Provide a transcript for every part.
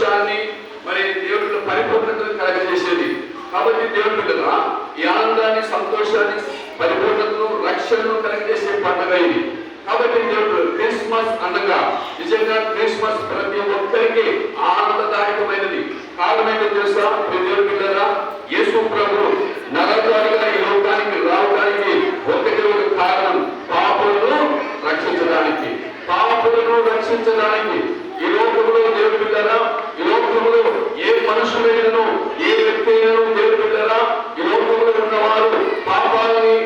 సంతోషాన్ని మరి దేవుడిలో పరిపూర్ణతను కలగజేసేది. కాబట్టి దేవుడి కదా ఈ ఆనందాన్ని, సంతోషాన్ని, పరిపూర్ణతను, రక్షణను కలగజేసే పండుగ ఇది. కాబట్టి దేవుడు క్రిస్మస్ అనగా నిజంగా క్రిస్మస్ ప్రతి ఒక్కరికి ఆనందదాయకమైనది. కారణం ఏంటో తెలుసా? దేవుడి కదా యేసు ప్రభు నరకాలుగా ఈ లోకానికి రావడానికి ఒకటే ఒక కారణం, పాపులను రక్షించడానికి. పాపులను రక్షించడానికి ఈ లోకంలో దేవుడి బిడ్డరా, ఈ లోకంలో ఏ మనుషులైనను, ఏ వ్యక్తి అయినను దేవుడి బిడ్డరా, ఈ లోకంలో ఉన్నవారు పాపాలని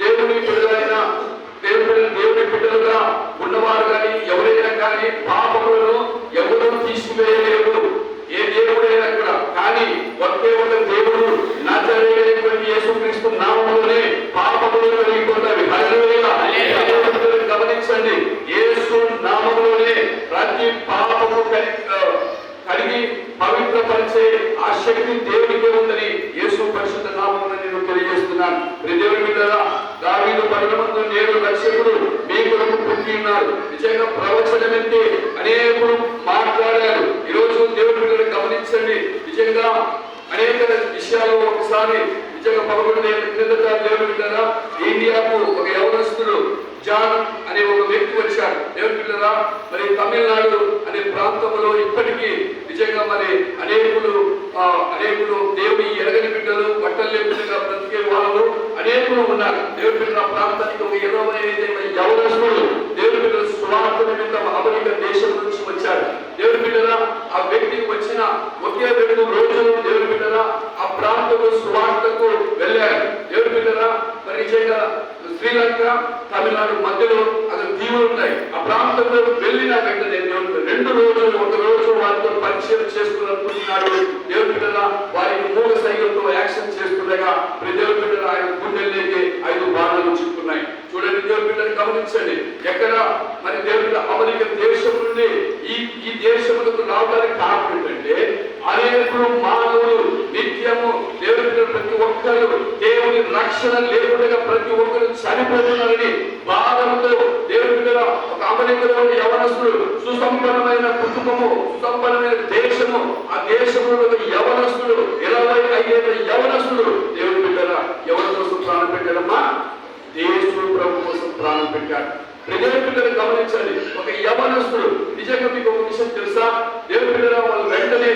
దేవుని బిడ్డలైన దేవుడి బిడ్డలుగా ఉన్నవారు కానీ ఎవరైనా కానీ పాపములను ఎవరూ తీసివేయలేరు, ఏ దేవుడైనా కూడా. కానీ ఒకే ఒక దేవుడు నజరేయుడైనటువంటి యేసుక్రీస్తు నామములోనే పాపములు కలిగిపోతాయి. గమనించండి, యేసు నామములోనే ప్రతి పాపము కడిగి పవిత్రపరిచే ఆ శక్తి దేవుడికే ఉందని యేసు పరిశుద్ధ నామమున నేను తెలియజేస్తున్నాను. దేవుడి బిడ్డలారా, దావీదు పట్టణమందు నేడు రక్షకుడు మీ కొరకు పుట్టి ఉన్నారు. నిజంగా ప్రవచనం అంటే అనేకులు మాట్లాడారు. ఈరోజు దేవుడి బిడ్డలు గమనించండి, నిజంగా అనేక విషయాలు ఒకసారి నిజంగా 11 ఏళ్ల క్రిందట దేవుడి బిడ్డలారా ఇండియాకు ఒక యవనస్తుడు జాన్ అనే ఒక వ్యక్తి వచ్చాడు. దేవుడి బిడ్డలారా, మరి తమిళనాడు అనే ప్రాంతంలో ఇప్పటికీ నిజంగా మరి అనేకులు దేవుని ఎరగని బిడ్డలు, బట్టలు బిడ్డగా బ్రతికే వాళ్ళు అనేకులు ఉన్నారు. దేవుడి బిడ్డల ప్రాంతానికి ఒక 25 యవనస్తులు దేవుడి బిడ్డల సువార్త నిమిత్తం అమెరికా దేశం నుంచి వచ్చారు. దేవుడి బిడ్డలా ఆ వ్యక్తికి వచ్చిన ఒకే 2 రోజులు దేవుడి బిడ్డలా ఆ ప్రాంతంలో సువార్తకు వెళ్ళారు. దేవుడి బిడ్డలా మరి నిజంగా శ్రీలంక, తమిళనాడు మధ్యలో అక్కడ దీవులు ఉన్నాయి. ఆ ప్రాంతంలో వెళ్ళిన వెంటనే దేవుడు 2 రోజులు, ఒక రోజు వారితో పరిచయం చేసుకున్నాడు. దేవుడి బిడ్డలా వారికి మూగ సైకిల్తో యాక్షన్ చేస్తుండగా దేవుడి బిడ్డలు ఆయన గుండెల్లోకి 5 బాణాలు చిక్కున్నాయి. చూడండి, దేవుడి బిడ్డలు గమనించండి. ఎక్కడ మరి దేవుడి అమెరికా దేశం నుండి ఈ దేశములకు రావడానికి కారణం ఏంటంటే అనేకులు మానవులు నిత్యము దేవుడి బిడ్డలు ప్రతి ఒక్కరు దేవుని రక్షణ లేకుండా ప్రతి ఒక్కరు చనిపోతున్నారని బాధలతో దేవుడి బిడ్డల ఒక అమెరికాలో యవనస్తుడు, సుసంపన్నమైన కుటుంబము, సుసంపన్నమైన దేశము, ఆ దేశంలో యవనస్తుడు 25 యవనస్తుడు దేవుడి బిడ్డల ఎవరి కోసం ప్రాణం పెట్టాడమ్మా? దేవుడు ప్రభు కోసం ప్రాణం పెట్టాడు. దేవుడి బిడ్డలు గమనించండి, ఒక యవనస్తుడు. నిజంగా మీకు ఒక విషయం తెలుసా? దేవుడి బిడ్డల వాళ్ళు వెంటనే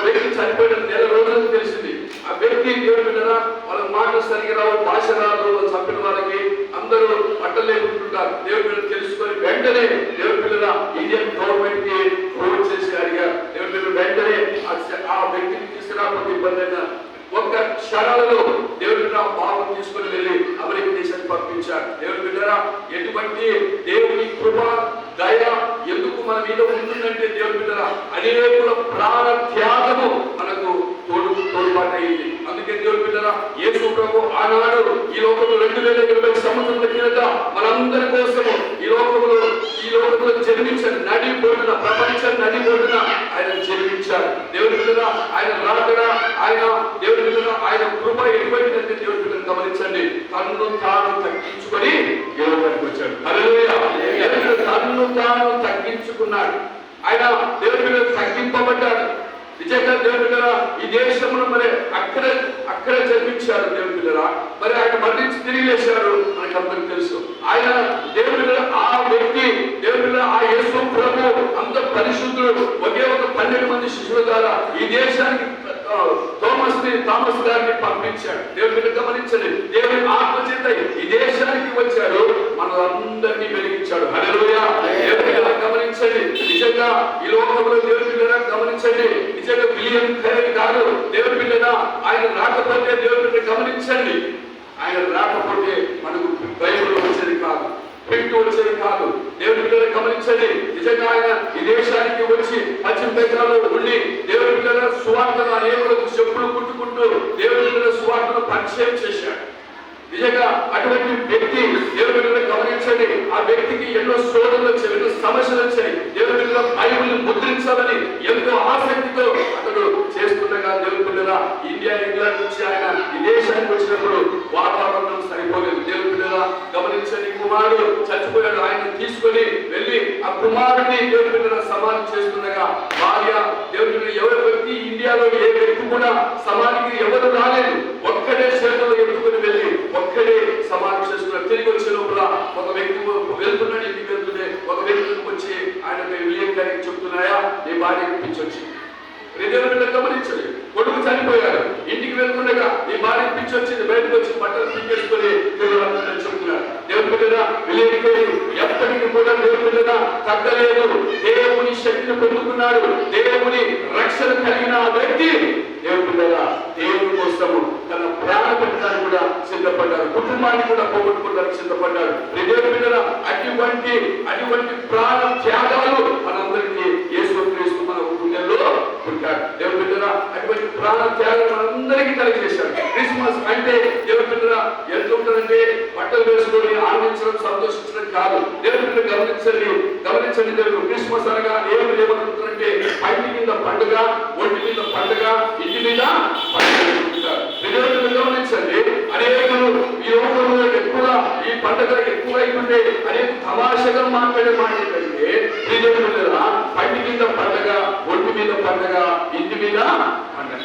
వ్యక్తి చనిపోయిన 1 నెల రోజులకు తెలిసింది. ఆ వ్యక్తి దేవుడి బిడ్డల వాళ్ళ మాటలు సరిగా రావు, భాష రాదు, చంపిన వాళ్ళకి అందరూ పట్టలేకుంటుంటారు. దేవుడి బిడ్డలు తెలుసుకొని వెంటనే దేవుడి బిడ్డల ఇండియన్ గవర్నమెంట్ కి ఫోన్ చేసి అడిగారు. దేవుడి బిడ్డలు వెంటనే ఆ వ్యక్తిని తీసుకురాకపోతే ఇబ్బంది అయినా ఒక్క క్షణాలలో దేవుడి బిడ్డ బాబు తీసుకొని వెళ్ళి అమెరికా దేశానికి పంపించారు. దేవుడి బిడ్డరా, ఎటువంటి దేవుని కృప, దయ ఎందుకు మన మీద ఉంటుందంటే దేవుడి బిడ్డరా అనేకుల ప్రాణ త్యాగము మనకు తోడ్పాటు అయింది. అందుకే దేవుడి బిడ్డరా యేసు ప్రభు ఆనాడు ఈ లోకంలో 2020 సంవత్సరాల కిందట మనందరి కోసము ఈ లోకంలో జన్మించారు. నడిబొడ్డున, ప్రపంచం నడిబొడ్డున ఆయన జన్మించారు. దేవుడి బిడ్డరా ఆయన రాకడా, దేవుడి బిడ్డరా ఆయన కృప ఎటువంటిదంటే దేవుడి బిడ్డను గమనించండి, తన్ను తాను తగ్గించుకొని ఈ లోకానికి వచ్చాడు. హల్లెలూయా! తన్ను తాను తగ్గించుకున్నాడు. ఆయన దేవుడి బిడ్డలు తగ్గింపబడ్డాడు. నిజంగా దేవుడి బిడ్డరా ఈ దేశంలో మరి అక్కడ జన్మించారు. దేవుడి బిడ్డరా మరి ఆయన మరణించి తిరిగి లేచారు, మనకు అందరికి తెలుసు. ఆయన దేవుడి బిడ్డరా ఆ వ్యక్తి దేవుడి బిడ్డరా ఆ యేసు ప్రభు అంత పరిశుద్ధుడు. ఒకే ఒక 12 మంది శిష్యుల ద్వారా ఈ దేశానికి థామస్ గారిని పంపించాడు. దేవుడి బిడ్డ గమనించండి, దేవుడి ఆత్మ చేత ఈ దేశానికి వచ్చాడు, మనలందరినీ వెలిగించాడు. హల్లెలూయా! దేవుడి బిడ్డ గమనించండి, నిజంగా ఈ లోకంలో దేవుడి బిడ్డ గమనించండి, నిజంగా విలియం కేరీ గారు దేవుడి బిడ్డ ఆయన రాకపోతే దేవుడి బిడ్డ గమనించండి, ఆయన రాకపోతే మనకు బైబిల్ వచ్చేది కాదు, పెట్టు వచ్చేది కాదు. దేవుడి బిడ్డలు గమనించండి, నిజంగా ఆయన ఈ దేశానికి వచ్చి పశ్చిమ బెంగాల్లో ఉండి దేవుడి బిడ్డల సువార్తను అనేకులకు చెప్పులు కుట్టుకుంటూ దేవుడి బిడ్డల సువార్తను పరిచయం చేశాడు. నిజంగా అటువంటి వ్యక్తి దేవుడి బిడ్డలు గమనించండి, ఆ వ్యక్తికి ఎన్నో శోధనలు వచ్చాయి, ఎన్నో సమస్యలు వచ్చాయి. దేవుడి బిడ్డల బైబిల్ని ముద్రించాలని ఎంతో ఆసక్తితో అతడు చేస్తుండగా దేవుడి బిడ్డల ఇండియా, ఇంగ్లాండ్ నుంచి ఆయన ఈ దేశానికి వచ్చినప్పుడు వాతావరణం సరిపోలేదు. దేవుడి బిడ్డల గమనించండి, కుమారుడు చచ్చిపోయాడు. ఆయన తీసుకొని వెళ్ళి ఆ కుమారుడిని దేవుని బిడ్డల సమాధి చేస్తుండగా భార్య దేవుని బిడ్డ ఎవరి వ్యక్తి ఇండియాలో ఏ వ్యక్తి కూడా సమాధికి ఎవరు రాలేదు. ఒక్కడే చేతులు ఎత్తుకుని వెళ్ళి ఒక్కడే సమాధి చేస్తున్నారు. తిరిగి వచ్చే లోపల ఒక వ్యక్తి వెళ్తున్నాడు, ఇంటికి వెళ్తుంటే ఒక వ్యక్తికి వచ్చి ఆయన విలియం గారికి చెప్తున్నాయా, నీ భార్య పిచ్చొచ్చి. దేవుని బిడ్డ గమనించండి, కొడుకు చనిపోయారు, ఇంటికి వెళ్తుండగా నీ భార్య పిచ్చొచ్చింది, బయటకు వచ్చి బట్టలు పీకేసుకొని చెప్తున్నాడు. దేవుని బిడ్డ విలియం ఎప్పటికీ కూడా దేవుని బిడ్డ తగ్గలేదు. దేవుని శక్తిని పొందుకున్నాడు. దేవుని రక్షణ కలిగిన ఆ వ్యక్తి దేవుని బిడ్డ దేవుని కోసము తన ప్రాణ పెట్టడానికి కూడా సిద్ధపడ్డాడు. కుటుంబాన్ని కూడా పోగొట్టుకోవడానికి సిద్ధపడ్డాడు. దేవుని బిడ్డ అటువంటి ప్రాణ త్యాగాలు మనందరికీ యేసుక్రీస్తు మన గుండెల్లో ఉంటాడు. దేవుని బిడ్డ అటువంటి ప్రాణ త్యాగాలు మనందరికీ కలిగజేశాడు. క్రిస్మస్ అంటే దేవుని బిడ్డ ఎంత ఉంటుందంటే బట్టలు వేసుకొని ఆనందించడం, సంతోషించడం కాదు. దేవుని బిడ్డ గమనించండి. దేవుడు క్రిస్మస్ అనగా ఏమనుకుంటారంటే పైకి మీద పండుగ, ఒంటి మీద పండుగ, ఇంటి మీద పండుగ. గమనించండి, అనేకులు ఈ లోకంలో ఎక్కువ ఈ పండుగ ఎక్కువ అయిపోతే అనేక తమాషగా మాట్లాడే మాట ఏంటంటే పండి మీద పండుగ, ఒంటి మీద పండుగ, ఇంటి మీద పండుగ.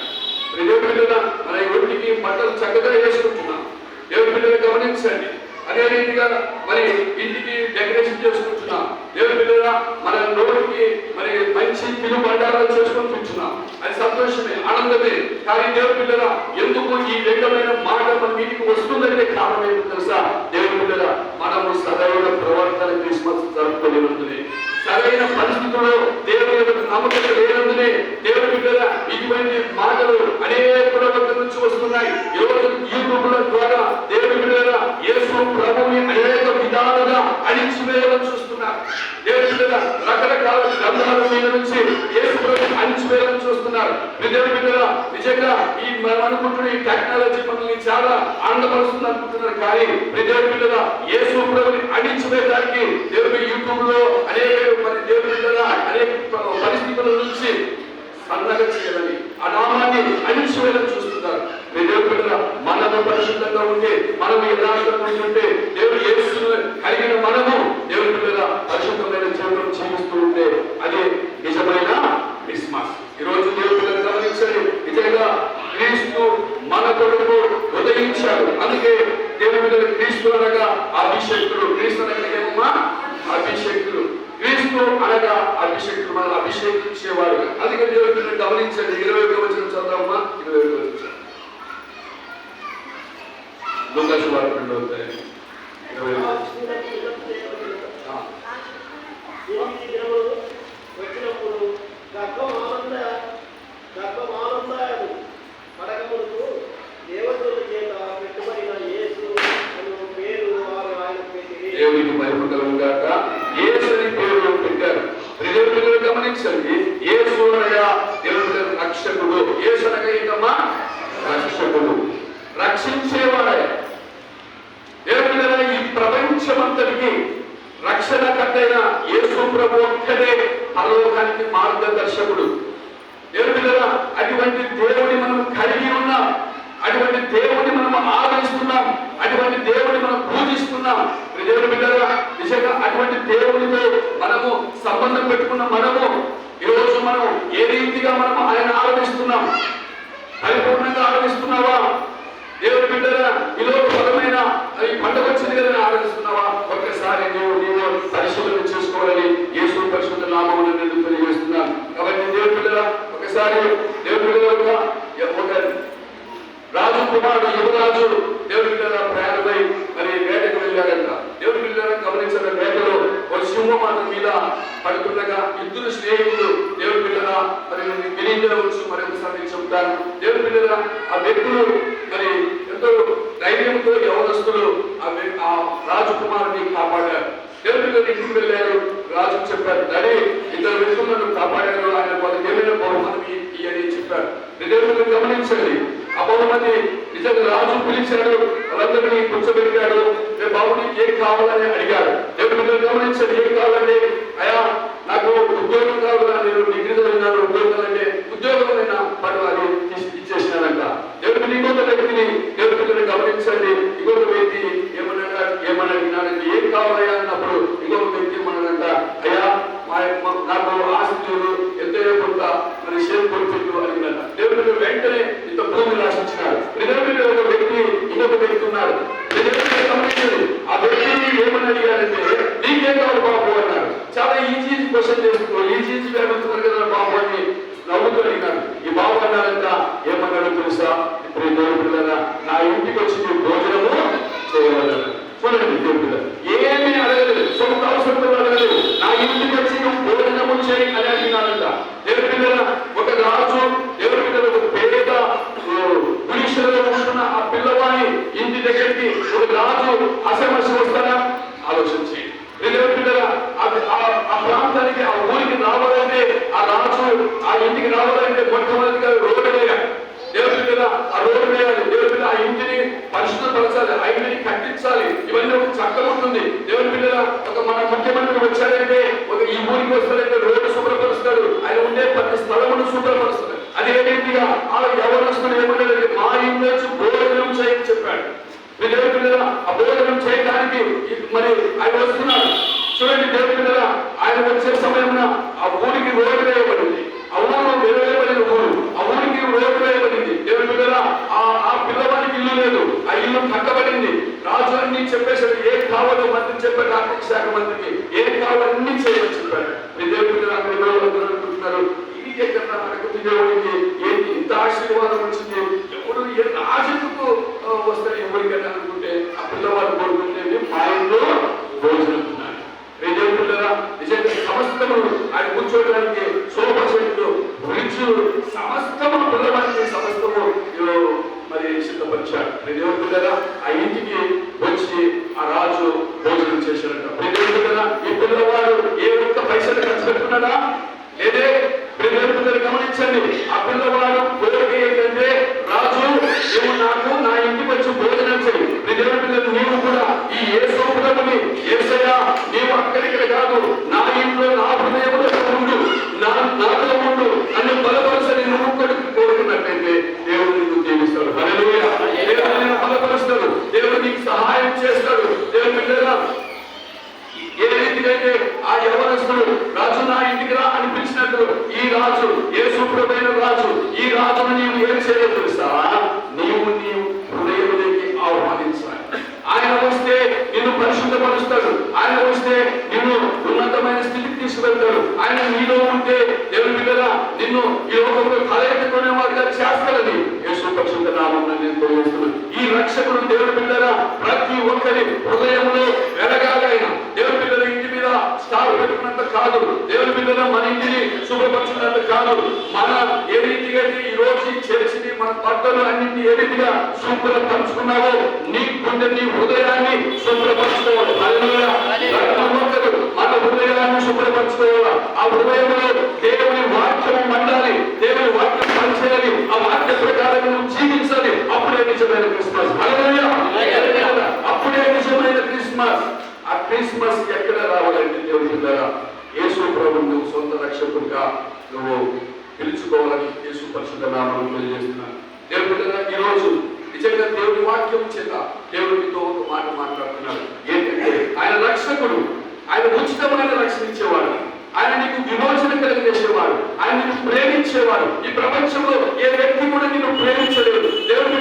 దేవుని బిడ్డ మన ఒంటికి బట్టలు చక్కగా వేసుకుంటున్నాం. దేవుని బిడ్డలు గమనించండి. అదే రీతిగా మరి ఇంటికి డెకరేషన్ చేసుకుంటున్నాం. దేవుని బిడ్డ మన నోటికి మరి మంచి తిను బండారాలు చేసుకొని తింటున్నాం. అది సంతోషమే, ఆనందమే. కానీ దేవుని బిడ్డ ఎందుకు ఈ విధమైన మాట మన మీదికి వస్తుందంటే కారణం ఏంటో తెలుసా? దేవుని బిడ్డ మనము సరైన ప్రవర్తన క్రిస్మస్ జరుపుకోలేనందునే, సరైన పరిస్థితుల్లో దేవుని నమ్మకం లేనందునే దేవుని బిడ్డ ఇటువంటి మాటలు అనేక వద్ద నుంచి వస్తున్నాయి. యూట్యూబ్ల ద్వారా దేవుని బిడ్డ యేసు ప్రభువుని అనేక విధాలుగా అణిచివేయాలని చూస్తున్నారు. దేవుని బిడ్డ రకరకాల గ్రంథాల మీద నుంచి యేసు ప్రభువుని అణిచివేయాలని చూస్తున్నారు. దేవుని బిడ్డ నిజంగా ఈ మనం అనుకుంటున్న ఈ టెక్నాలజీ మనల్ని చాలా ఆనందపరుస్తుంది అనుకుంటున్నారు. కానీ దేవుని బిడ్డ యేసు ప్రభువుని అణిచివేయడానికి దేవుని యూట్యూబ్ లో అనేక మరి దేవుని బిడ్డ అనేక పరిస్థితుల నుంచి సన్నగా చేయాలని, ఆ నామాన్ని అణిచివేయాలని చూస్తున్నారు. దేవుని బిడ్డ మనము పరిశుద్ధంగా ఉంటే, మనము యథార్థంగా ఉంటే, దేవుడు యేసును కలిగిన మనము దేవుని బిడ్డ పరిశుద్ధమైన జీవితం జీవిస్తూ ఉంటే అదే నిజమైన క్రిస్మస్. ఈ రోజు దేవుని బిడ్డను గమనించండి. నిజంగా క్రీస్తు మన కొరకు ఉదయించాడు. అందుకే దేవుని బిడ్డ క్రీస్తు అనగా అభిషేకుడు. క్రీస్తు అనగా ఏమమ్మా? అభిషేకుడు. క్రీస్తు అనగా అభిషేకుడు, మనల్ని అభిషేకించేవాడు. అందుకే దేవుని బిడ్డను గమనించండి. 21వ వచనం చదవమ్మా. 21వ వచనం లూకాసు వార్త 2వ అధ్యాయం 21వ వచ్చినప్పుడు గర్భమానందాయను పడకములకు దేవదూత చేత పెట్టుబడిన యేసు అను పేరు వారు ఆయన పెట్టిరి. దేవునికి మహిమ కలుగుగాక. యేసు అని పేరు పెట్టారు. దేవుని గమనించండి. యేసు అనగా దేవుని రక్షకుడు. యేసు అనగా ఏంటమ్మా? రక్షకుడు, రక్షించేవాడే. దేవుని ఈ ప్రపంచమంతటికి రక్షణ కట్టైన యేసు ప్రభు ఒక్కడే పరలోకానికి మార్గదర్శకుడు. దేవుని అటువంటి దేవుని మనం కలిగి ఉన్నాం. అటువంటి దేవుని మనం ఆదరిస్తున్నాం. అటువంటి దేవుని మనం పూజిస్తున్నాం. దేవుని బిడ్డగా నిజంగా అటువంటి దేవునితో మనము సంబంధం పెట్టుకున్న మనము ఈరోజు మనం ఏ రీతిగా మనం ఆయన ఆరాధిస్తున్నాం? పరిపూర్ణంగా ఆరాధిస్తున్నావా? దేవుని బిడ్డగా ఈరోజు పరమైన ఈ పండుగ వచ్చింది కదా ఆరాధిస్తున్నావా? ఒక్కసారి నీవు పరిశోధన చేసుకోవాలని యేసు పరిశుద్ధ నామమును నేను తెలియజేస్తున్నాను. కాబట్టి దేవుని బిడ్డగా ఒకసారి దేవుని బిడ్డగా ఒక రాజు కుమారుడు యువరాజు దేవుని బిడ్డ ప్రయాణమై మరి వేటకు వెళ్ళాడంట. దేవుని బిడ్డ గమనించిన వేటలో ఒక సింహం మీద పడుతుండగా ఇద్దరు స్నేహితులు దేవుని బిడ్డ మరి తెలియజేయవచ్చు. మరి ఒకసారి చెప్తాను. దేవుని బిడ్డ ఆ వ్యక్తులు మరి ఎంతో ధైర్యంతో యవనస్తులు ఆ రాజకుమారుని కాపాడారు. దేవుని బిడ్డ ఇంటికి వెళ్ళారు. రాజు చెప్పారు, డాడీ ఇద్దరు వ్యక్తులను కాపాడారు, ఆయన వాళ్ళకి ఏమైనా బహుమానం ఇయ్యని చెప్పారు. దేవుని గమనించండి. ఆ బహుమతి నిజంగా రాజు పిలిచాడు, వాళ్ళందరినీ కూర్చోబెట్టాడు. బాబు నీకు ఏం కావాలని అడిగాడు. దేవుని గమనించండి. ఏం కావాలంటే, అయ్యా నాకు ఉద్యోగం కావాలా, నేను డిగ్రీ చదివినాను, ఉద్యోగం అంటే ఉద్యోగమైనా పర్వాలి ఇచ్చేసినాడంట. దేవుని ఇంకొక వ్యక్తిని దేవుని గమనించండి. ఇంకొక వ్యక్తి ఏమన్నా నాకు ఆస్తి లేదు, ఎంతో కొంత మరి షేర్ కొడుతుంది అడిగినట్ట. దేవుడు వెంటనే ఇంత భూమి రాసించినాడు. దేవుడు ఒక వ్యక్తి ఇంకొక వ్యక్తి ఉన్నారు. గమనించండి, ఆ వ్యక్తిని ఏమని అడిగారంటే నీకేం కావాలి బాబు అన్నారు. చాలా ఈజీ క్వశ్చన్ చేసుకో, ఈజీ అడుగుతున్నారు కదా బాబు అని నవ్వుతూ అడిగినాడు. ఈ బాబు అన్నారంట, ఏమన్నాడు తెలుసా? ఇప్పుడు దేవుడు పిల్లరా, నా ఇంటికి వచ్చి మీరు భోజనము చేయగలరు. చూడండి, దేవుడు పిల్లలు ఏమీ అడగలేదు, సొంత అవసరం అడగలేదు. నా ఇంటికి వచ్చి నువ్వు భోజనము చేయి అని అడిగినాడంట. దేవుడి పిల్లల ఒక రాజు, దేవుడి పిల్లల ఒక పేద పురుషులలో ఉంటున్న ఆ పిల్లవాడి ఇంటి దగ్గరికి ఒక రాజు అసమస్య వస్తారా? ఆలోచించి దేవుడి పిల్లల ఆ ప్రాంతానికి, ఆ ఊరికి రావాలంటే, ఆ రాజు ఆ ఇంటికి రావాలంటే మొట్టమొదటిగా రోడ్డు వేయాలి. దేవుడి పిల్లల ఆ రోడ్డు వేయాలి. దేవుడి పిల్లల ఆ ఇంటిని పరిశుభ్రపరచాలి, ఆ ఇంటిని కట్టించాలి. ఇవన్నీ ఒక చట్టం ఉంటుంది. దేవుడి పిల్లల ఒక మన ముఖ్యమంత్రి వచ్చాడంటే, ఒక ఈ ఊరికి వస్తాడంటే రోడ్డు శుభ్రపరుస్తాడు, ఆయన ఉండే ప్రతి స్థలమును శుభ్రపరుస్తాడు. అదే రీతిగా ఆ యవనస్తుడు ఏమన్నాడంటే, మా ఇంట్లో భోజనం చేయని చెప్పాడు. దేవుడి పిల్లల ఆ భోజనం చేయడానికి మరి ఆయన వస్తున్నాడు. చూడండి దేవుడి పిల్లల ఆయన వచ్చే సమయంలో ఆ ఊరికి రోడ్డు వేయబడింది. ఆ ఊరు వేయబడిన ఊరు, ఆ ఊరికి రోడ్డు వేయబడింది. దేవుడి పిల్లల ఆ పిల్లవానికి ఇల్లు లేదు, ఆ ఇల్లు కట్టబడింది. రాజు అన్ని చెప్పేశాడు, ఏం కావాలో మంత్రి చెప్పాడు, ఆర్థిక శాఖ మంత్రికి ఏం కావాలో అన్ని చేయమని చెప్పాడు. దేవుడి పిల్లలు అక్కడ అనుకుంటున్నారు, ఇది ఎక్కడ మనకు దేవుడికి ఏంటి ఇంత ఆశీర్వాదం వచ్చింది, ఎప్పుడు ఎంత ఆశకు వస్తాయి ఎవరికైనా అనుకుంటే, ఆ పిల్లవాడు కోరుకుంటే మా ఇంట్లో భోజనం ఉన్నారు. దేవుడి పిల్లరా, నిజంగా సమస్తము ఆయన కూర్చోవడానికి సోఫా సెట్లు, ఫ్రిడ్జ్, సమస్తము పిల్లవాడికి సమస్తము మరి సిద్ధపరిచాడు. దేవుడి పిల్లరా, ఆ ఇంటికి వచ్చి ఆ రాజు భోజనం చేశాడంట. దేవుడి పిల్లరా, ఈ పిల్లవాడు ఏ ఒక్క పైసలు ఖర్చు పెట్టుకున్నాడా? లేదే. దేవుడి పిల్లలు గమనించండి, ఆ పిల్లవాడు కోరిక ఏంటంటే, రాజు నువ్వు నాకు నా ఇంటికి వచ్చి భోజనం చేయి. దేవుడి పిల్లలు నీవు కూడా ఈ యేసు ప్రభువుని, యేసయ్యా నీవు అక్కడిక్కడ కాదు, నా ఇంట్లో నా హృదయంలో ఉండు, నాతో ఉండు, నన్ను బలపరచని నువ్వు కోరుకున్నట్లయితే దేవుడు నీకు దీవిస్తాడు. హల్లెలూయా. దేవుడు నిన్ను బలపరుస్తాడు, దేవుడు నీకు సహాయం చేస్తాడు. దేవుడి పిల్లల ఏ రీతిగా అయితే ఆ యవనస్తుడు రాజు నా ఇంటికి రా అని పిలిచినట్టు, ఈ రాజు యేసు ప్రభువైన రాజు, ఈ రాజును నీవు ఏం చేయాలో తెలుసా? నీవు హృదయంలోకి ఆహ్వానించాలి. ఆయన వస్తే నిన్ను పరిశుద్ధపరుస్తాడు, ఆయన వస్తే నిన్ను ఉన్నతమైన స్థితికి తీసుకెళ్తాడు. ఆయన నీలో ఉంటే దేవుని బిడ్డల నిన్ను ఈ లోకంలో కలయికతోనే వారిగా చేస్తాడని యేసు పరిశుద్ధ నామమున నేను తెలియజేస్తున్నాను. ఈ రక్షకుడు దేవుని బిడ్డల ప్రతి ఒక్కరి హృదయంలో వెలగాలి. ఆయన దేవుని బిడ్డల ఇంటి మీద స్టార్ పెట్టుకున్నంత కాదు, దేవుని బిడ్డల మన ఇంటిని శుభ్రపరుచుకున్నంత కాదు, మన ఏ రీతిగా ఈ రోజు చేసి మన బట్టలు అన్నింటినీ ఏ రీతిగా శుభ్రపరుచుకున్నావో నీ గుండె, నీ హృదయాన్ని శుభ్రపరచుకోవాలి. మన హృదయాన్ని శుభ్రపరచుకోవాలి. ఆ హృదయంలో దేవుని వాక్యం మండాలి, దేవుని వాక్యం పనిచేయాలి, ఆ వాక్య ప్రకారం నువ్వు జీవించాలి. అప్పుడే నిజమైన క్రిస్మస్. అప్పుడే నిజమైన క్రిస్మస్. ఆ క్రిస్మస్ ఎక్కడ రావాలంటే దేవుని ద్వారా యేసు ప్రభువును నువ్వు సొంత రక్షకుడిగా నువ్వు పిలుచుకోవాలని యేసు పరిశుద్ధ నామమున తెలియజేస్తున్నాను. దేవుని ద్వారా ఈ రోజు నిజంగా దేవుని వాక్యం చేత దేవునితో ఒక మాట మాట్లాడుతున్నాడు. ఏంటంటే ఆయన రక్షకుడు, ఆయన ఉచితమైన రక్షణ ఇచ్చేవాడు, ఆయన నీకు విమోచన కలిగజేసేవాడు, ఆయన నిన్ను ప్రేమించేవాడు. ఈ ప్రపంచంలో ఏ వ్యక్తి కూడా నిన్ను ప్రేమించలేదు. దేవుని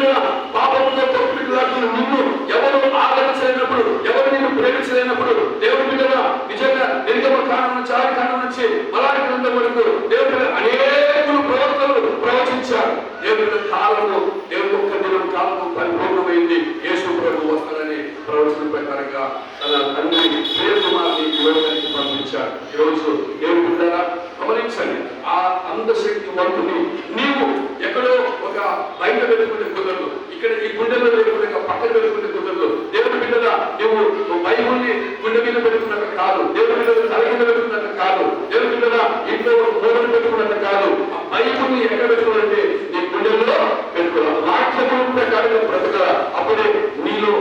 పాపంలో తప్పులాడుతున్న నిన్ను ఎవరు ఆదరించలేనప్పుడు, ఎవరు నిన్ను ప్రేమించలేనప్పుడు, దేవుని మీద నిజంగా నిర్గమకాండం నుంచి ఆదికాండం నుంచి మలాకి గ్రంథం వరకు దేవుని అనేకులు ప్రవక్తలు ప్రవచించారు. దేవుని కాలము, దేవుని ఒక్క దినం కాలము పరిపూర్ణమైంది. యేసు ప్రభువు వస్తాడని ప్రవచన ప్రకారంగా తన తండ్రి ప్రియకుమారుని ఈ లోకానికి పంపించారు. ఈరోజు దేవుని బిడ్డలారా గమనించండి, ఆ అందశక్తివంతుని నీవు ఎక్కడో ఒక బయట పెట్టుకుంటే కుదరదు, ఇక్కడ ఈ గుండెలో లేకుండా పక్కన పెట్టుకుంటే కుదరదు. దేవుని బిడ్డలా నువ్వు బైబుల్ని గుండె మీద పెట్టుకున్నట్టు కాదు, దేవుని బిడ్డలు తల మీద పెట్టుకున్నట్టు కాదు, దేవుని బిడ్డల ఇంట్లో మూలను పెట్టుకున్నట్టు కాదు. ఆ బైబుల్ని ఎక్కడ పెట్టుకోవాలంటే నీ గుండెల్లో పెట్టుకోవాలి. వాక్యము ప్రకారంగా బ్రతకాల. అప్పుడే నీలో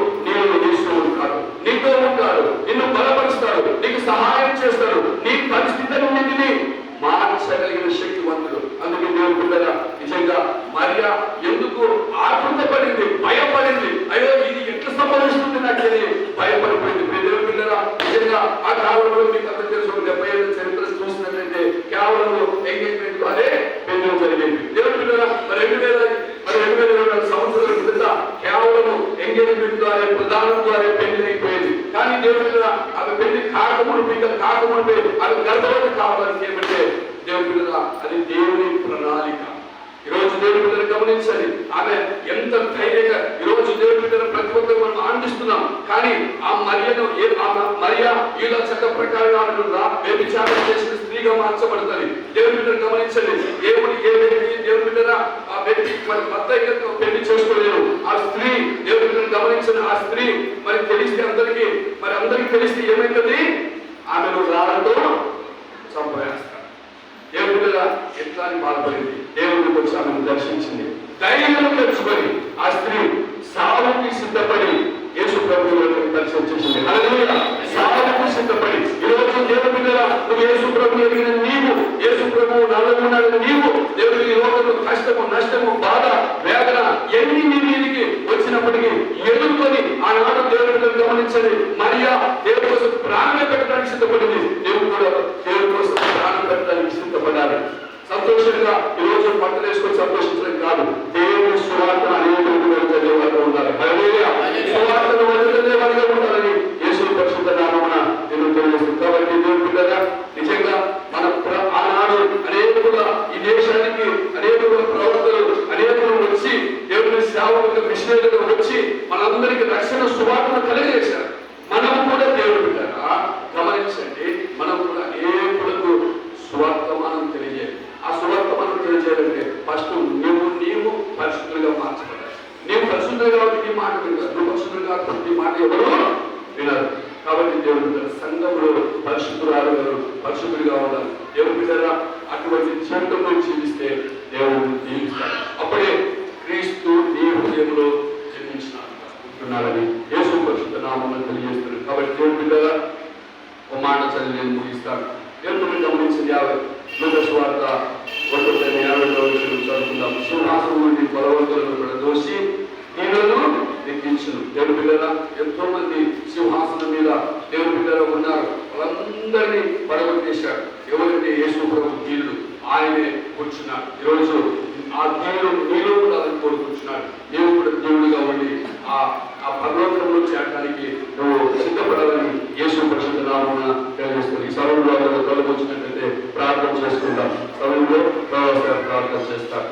యేసు ఉంటాడు, నీతో ఉంటాడు, నిన్ను బలపరుస్తాడు, నీకు సహాయం చేస్తాడు, నీ పరిస్థితులన్నింటినీ మార్చగలిగిన శక్తివంతుడు. అందుకే దేవుని బిడ్డల నిజంగా మరియా ఎందుకు ఆకృతపడింది, భయపడింది. అయ్యో ఇది ఎట్లా సంభవిస్తుంది నాకని భయపడిపోయింది. దేవుని బిడ్డల నిజంగా ఆ కాలంలో మీకు అందరూ తెలుసు, 70 ఏళ్ళ చరిత్ర చూసినట్లయితే జరిగింది. దేవుని బిడ్డలారా, మరి 2020 సంవత్సరాల క్రింద కేవలం ఎంగేజ్మెంట్ ద్వారా ప్రధానం ద్వారా పెళ్లి అయిపోయింది. కానీ దేవుని బిడ్డలారా, ఆమె పెళ్లి కాకముందే ఆమె గర్భవతి కావడానికి ఏమంటే దేవుని బిడ్డలారా, అది దేవుని ప్రణాళిక. ఈరోజు దేవుని బిడ్డలు గమనించాలి. ఆమె ఎంత ధైర్యంగా ఈరోజు దేవుని బిడ్డలు ప్రతి ఒక్కరు మనం ఆనందిస్తున్నాం. కానీ ఆ మరియా ఈల చట్ట ప్రకారంగా వ్యభిచారం చేసిన స్త్రీగా మార్చబడుతుంది. దేవుని బిడ్డలు గమనించండి. ఏ వ్యక్తి దేవుని బిడ్డరా ఆ వ్యక్తి మరి భర్త పెళ్లి చేసుకోలేరు. ఆ స్త్రీ దేవుని బిడ్డలు గమనించండి. ఆ స్త్రీ మరి తెలిస్తే అందరికీ తెలిస్తే ఏమైతుంది? ఆమెను రాళ్ళతో సంపాదిస్తారు. దేవుని బిడ్డ ఎట్లా అని బాధపడింది. దేవుడికి వచ్చి ఆమెను దర్శించింది. ధైర్యం తెచ్చుకొని ఆ స్త్రీ సావుకి సిద్ధపడి యేసు ప్రభువుని దర్శించింది. హల్లెలూయా. సావుకి సిద్ధపడి ఈరోజు దేవుని బిడ్డరా, నువ్వు యేసు ప్రభువు ఎదిగిన నీవు, యేసు ప్రభువు నల్లగున్నాడు నీవు, దేవుడి లోకంలో కష్టము, నష్టము, బాధ, వేదన ఎన్ని నీ మీదికి వచ్చినప్పటికీ ఎదుర్కొని ఆనాడు దేవుని బిడ్డలు గమనించండి. మరియా దేవుడి కోసం ప్రాణం పెట్టడానికి సిద్ధపడింది. దేవుడు కూడా దేవుడి కోసం ప్రాణం పెట్టడానికి సిద్ధపడాలి. సంతోషంగా ఈరోజు పంటలు వేసుకొని సంతోషించడం కాదు, దేవుని సువార్తను అనేకులకు వెళ్తే వారిగా ఉండాలి. హల్లెలూయా. సువార్తను వెళ్తే వారిగా ఉండాలని యేసు పరిశుద్ధ నామమున నేను తెలియజేస్తున్నాను. కాబట్టి దేవుని బిడ్డగా నిజంగా మన ఆనాడు అనేకుల ఈ దేశానికి అనేకుల ప్రవర్తనలు అనేకులు వచ్చి దేవుని సేవకులు మిషనరీలు వచ్చి మనందరికీ రక్షణ సువార్తను కలిగజేశారు. మనం కూడా దేవుని బిడ్డగా గమనించండి, మనం కూడా అనేకులకు సువార్తమానం తెలియజేయాలి. ఆ సువార్తమానం తెలియజేయాలంటే ఫస్ట్ నీవు పరిశుద్ధులుగా మార్చబడాలి. నీవు పరిశుద్ధులు కాబట్టి నీ మాట వినాలి. నువ్వు పరిశుద్ధులు కాబట్టి నీ మాట ఎవరు వినాలి. కాబట్టి దేవుని బిడ్డ సంఘంలో పరిశుద్ధులుగా ఉండాలి. దేవుని బిడ్డరా అటువంటి జీవితంలో జీవిస్తే దేవుడు జీవిస్తాడు. అప్పుడే క్రీస్తు నీ హృదయంలో జన్మించినారని యేసు పరిశుద్ధ నామమున తెలియజేస్తున్నాడు. కాబట్టి దేవుని బిడ్డరా ఒక మాట చదివి నేను ముగిస్తాను. దేవుని గమనించింది 50 లూకాసు వార్త 1:50 చదువుకుందాం. సింహాసనం నుండి బలవంతులను దోషి దీనులను ఎక్కించును. దేవుని బిడ్డరా, ఎంతో మంది సింహాసనం మీద దేవుని బిడ్డలు ఉన్నారు. వాళ్ళందరినీ పడగొట్టేశాడు. ఎవరంటే యేసు ప్రభు దీనుడు, ఆయనే కూర్చున్నాడు. ఈరోజు ఆ దేవుడు నీలో కూడా అతను కోరుకుంటున్నాడు. దేవుడు కూడా దేవుడిగా ఉండి ఆ పర్వతంలో చేరడానికి నువ్వు సిద్ధపడాలని యేసు పరిశుద్ధ నామమున తెలియజేస్తుంది. ఈ సమయంలో తొలగొచ్చినట్లయితే ప్రార్థన చేసుకుందాం. సమయంలో ప్రార్థన చేస్తాం.